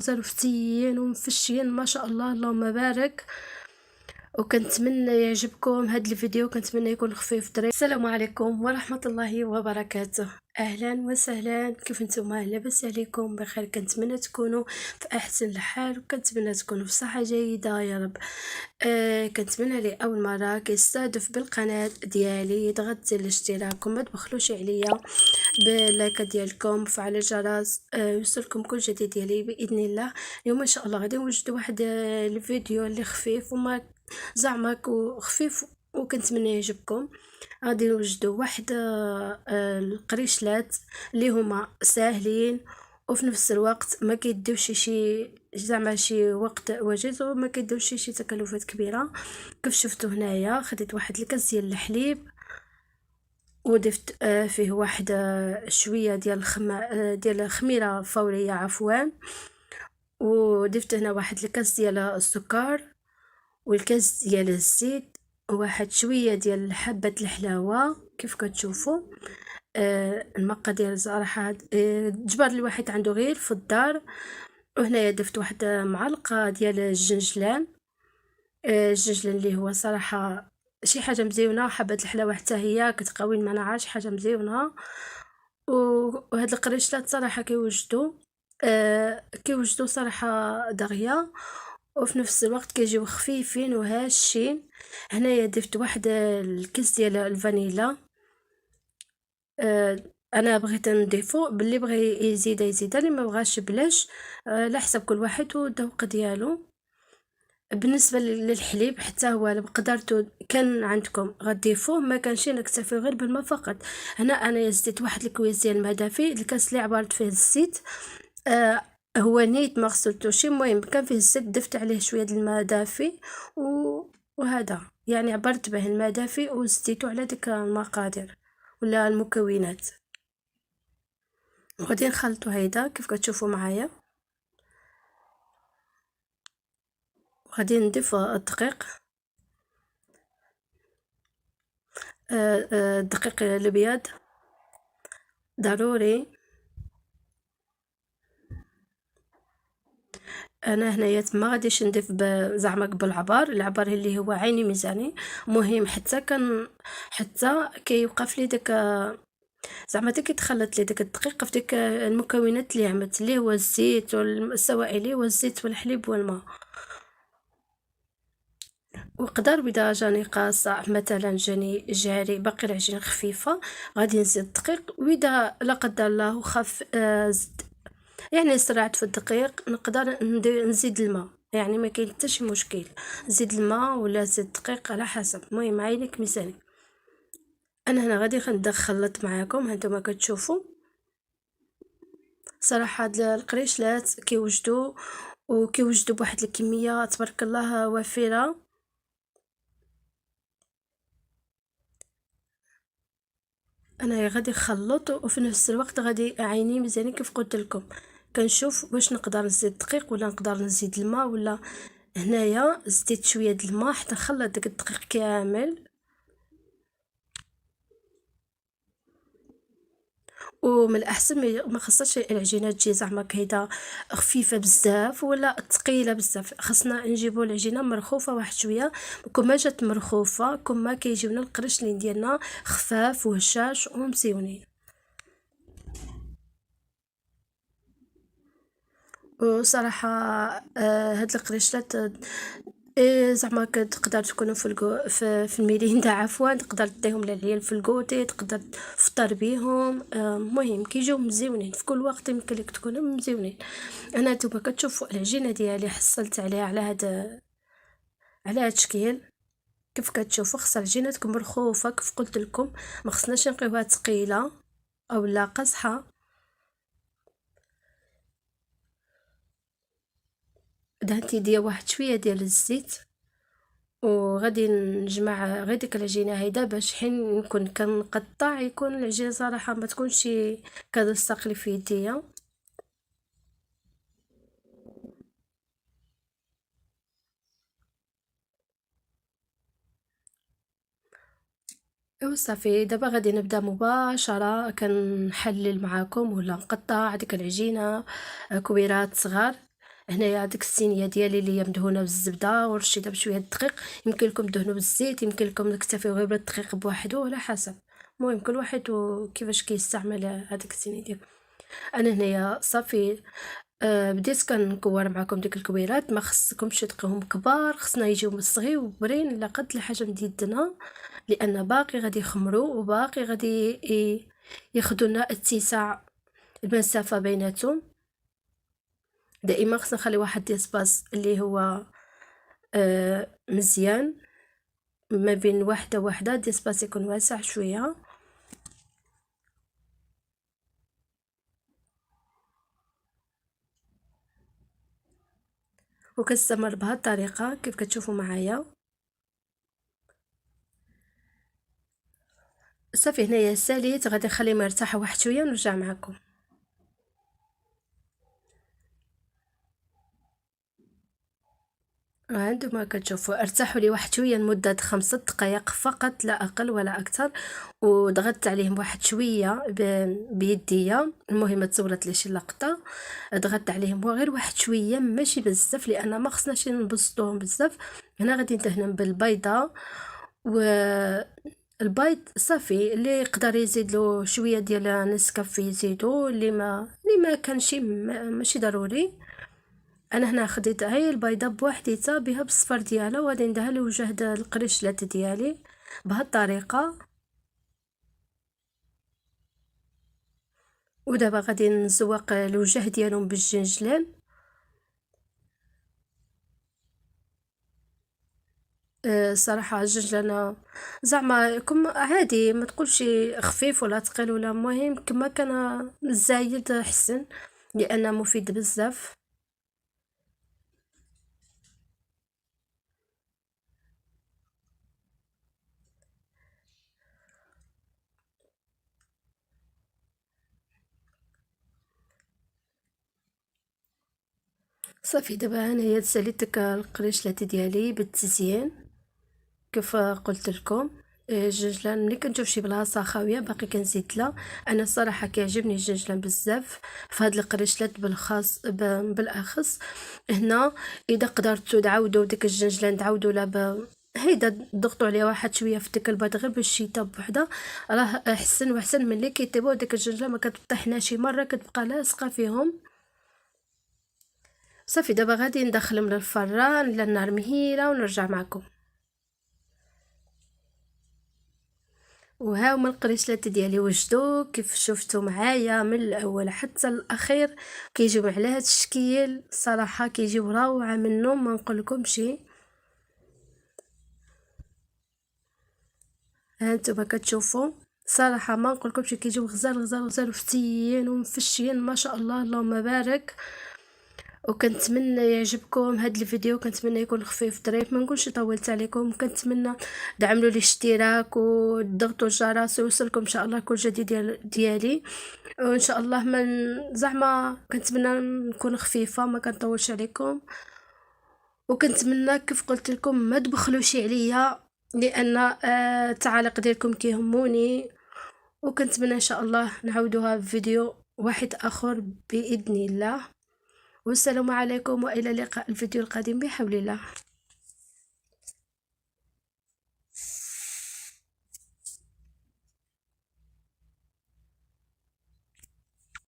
مزروفتين ومفشين ما شاء الله اللهم بارك. وكنتمنى يعجبكم هذا الفيديو، كنتمنى يكون خفيف ظريف. السلام عليكم ورحمة الله وبركاته. اهلا وسهلا، كيف نتوما؟ لاباس عليكم؟ بخير؟ كنتمنى تكونوا في احسن الحال وكنتمنى تكونوا في صحة جيدة يا رب. كنتمنى لي اول مرة كيستهدف بالقناة ديالي يضغط زر الاشتراك وما تبخلوش عليا باللايك ديالكم وفعل الجرس يوصلكم كل جديد ديالي باذن الله. اليوم ان شاء الله غادي نوجد واحد الفيديو اللي خفيف وما زعما خفيف وكنتمنى يعجبكم. غادي نوجدوا واحد القريشلات اللي هما ساهلين وفي نفس الوقت ما كيديوش شي زعما شي وقت وجيز وما كيديوش شي تكلفات كبيره. كيف شفتوا هنايا خديت واحد الكاس ديال الحليب وضفت فيه واحد شويه ديال ديال الخميره فوريه عفوا، وضفت هنا واحد الكاس ديال السكر والكاس ديال الزيت وواحد شويه ديال حبه الحلاوه كيف كتشوفوا. المقادير صراحه جبر الواحد عنده غير في الدار. وهنايا ضفت واحد معلقه ديال الجنجلان. الجنجلان اللي هو صراحه شي حاجه مزيونه، حبه الحلاوه حتى هي كتقوي المناعه، شي حاجه مزيونه. وهاد القريشلات صراحه كيوجدوا صراحه دغيا وفي نفس الوقت كيجيو خفيفين وهاشين. هنايا ضفت واحد الكيس ديال الفانيلا. انا بغيت نضيفو، باللي بغى يزيد اللي ما بغاش بلاش، على حسب كل واحد والذوق ديالو. بالنسبه للحليب حتى هو قدرتو كان عندكم غتضيفوه، ما كانش نكتفي غير بالماء فقط. هنا انا زدت واحد الكويس ديال الماء دافي، الكاس اللي عبرت فيه الزيت هو نيت ما غسلتوش، المهم كان فيه الزيت ضفت عليه شويه د الماء دافي وهذا يعني عبرت به الماء دافي وزديتو على ديك المقادير ولا المكونات. وغادي نخلطو هيدا كيف كتشوفوا معايا. وغادي نضيف الدقيق، الدقيق الابيض ضروري. انا هنايا ما غاديش نضيف زعما العبار اللي هو عيني ميزاني، مهم حتى كيوقف لي داك زعما كيتخلط لي داك الدقيق في ديك المكونات اللي عملت اللي هو الزيت والسوائل والزيت والحليب والماء. وقدر بدا جاني قاصع مثلا جاني جاري باقي العجينه خفيفه غادي نزيد الدقيق، واذا لا قدر الله خف يعني سرعت في الدقيق نقدر نزيد الماء، يعني ما كاين حتى شي مشكل، زيد الماء ولا زيد الدقيق على حسب، المهم عينك ميزاني. انا هنا غادي نخلط معاكم هانتوما كتشوفوا. صراحه هاد القريشلات كيوجدوا بواحد الكميه تبارك الله وافره. انا غادي نخلط وفي نفس الوقت غادي عيني مزيان كيف قلت لكم، كنشوف واش نقدر نزيد دقيق ولا نقدر نزيد الماء ولا. هنايا زديت شويه د الماء حتى نخلط داك الدقيق كامل. ومن الاحسن ما خصهاش العجينه تجي زعما كيدا خفيفه بزاف ولا ثقيله بزاف، خصنا نجيبوا العجينه مرخوفه واحد شويه. كون ما جات مرخوفه كون ما كيجيونا القرشلين ديالنا خفاف وهشاش ومزيونين. وصراحه هاد القريشلات زعما تقدر تكونوا في الميريندا عفوا، تقدر تديهم للعيال في الكوتي، تقدر تفطر بيهم. مهم كيجيو مزيونين في كل وقت يمكن لك تكونوا مزيونين. انا نتوما كتشوفوا العجينه ديالي حصلت عليها على هاد الشكل كيف كتشوفوا. خص العجينه تكون مرخوفه كيف قلت لكم، ما خصناش نقيوها ثقيله او لا قزحه. دهنت يديا واحد شويه ديال الزيت وغادي نجمع غير ديك العجينه هيدا باش حين نكون كنقطع يكون العجينه صراحه ما تكونش كتلصق لي في يديا. وصافي دابا غادي نبدا مباشره كنحلل معاكم ولا نقطع ديك العجينه كويرات صغار. هنايا هذيك الصينيه ديالي اللي هي مدهونه بالزبده ورشيدها بشويه الدقيق. يمكن لكم تدهنوا بالزيت، يمكن لكم تكتفيو غير بالدقيق بوحدو على حسب. المهم كل واحد وكيفاش كيستعمل هذيك الصينيه ديالو. انا هنايا صافي بديت كنكور معكم ديك الكويرات. ما خصكمش تبقيوهم كبار، خصنا يجيو صغيورين على قد الحجم ديال يدنا، لان باقي غادي يخمروا وباقي غادي ياخذوا لنا اتساع المسافه بيناتهم. دائما خصنا نخلي واحد ديسباس اللي هو مزيان ما بين واحده ديسباس يكون واسع شويه. وكنستمر بهذه الطريقه كيف كتشوفوا معايا. صافي هنايا ساليت، غادي نخليهم يرتاحوا واحد شويه ونرجع معكم. عندما كتشوفوا ارتاحوا لي واحد شويه لمده 5 دقائق فقط لا اقل ولا اكثر، وضغطت عليهم واحد شويه بيديا. المهم ما تصورت لي شي لقطه، ضغطت عليهم غير واحد شويه ماشي بزاف، لان ما خصناش نبسطوهم بزاف. هنا غادي ندهنهم بالبيضه والبيض. صافي اللي يقدر يزيد له شويه ديال نسكافيه يزيدو، اللي ما كانش ماشي ضروري. انا هنا خديت هاي البيضه بوحديتها بها بالصفر ديالها، وغادي ندهن لوجه القريشلات ديالي بهذه الطريقه. ودابا غادي نزوق الوجه ديالهم بالجنجلان. صراحه الجنجلان زعما يكون عادي، ما تقولش خفيف ولا ثقيل ولا، مهم كما كان الزايد احسن لانه مفيد بزاف. صافي دابا هنايا ساليت ديك القريشلات ديالي بالتزيين كيف قلت لكم. الجنجلان ملي كنشوف شي بلاصه خاويه باقي كنزيد لها. انا الصراحه كيعجبني الجنجلان بزاف في هاد القريشلات بالخاص بالاخص. هنا اذا قدرتوا تعاودوا ديك الجنجلان تعاودوا لها هيدا ضغطوا عليه واحد شويه في ديك البيض غير باش يطيب بوحده، راه احسن واحسن ملي كيطيبوا ديك الجنجلان ما كتطيحنا شي مره كتبقى لاصقه فيهم. صافي دابا غادي ندخلهم للفران للنار مهيله ونرجع معكم. وها هما القريشلات ديالي وجدوا كيف شفتوا معايا من الاول حتى الاخير. كيجيو على هذا الشكل صراحه كيجيو روعه منهم ما نقولكمش. ها انتم كتشوفوا صراحه ما نقولكمش كيجيو غزال غزال غزال وفتيين ومفشيين ما شاء الله اللهم بارك. وكنتمنى يعجبكم هذا الفيديو، كنتمنى يكون خفيف ظريف، ما نقولش طولت عليكم. كنتمنى دعموا لي الاشتراك وضغطوا الجرس ويوصلكم ان شاء الله كل جديد ديالي. وان شاء الله من زعما كنتمنى نكون خفيفه ما كنطولش عليكم. وكنتمنى كيف قلت لكم ما تبخلوش عليا، لان التعاليق ديالكم كيهموني. وكنتمنى ان شاء الله نعاودوها بفيديو واحد اخر باذن الله. والسلام عليكم والى اللقاء الفيديو القادم بحول الله.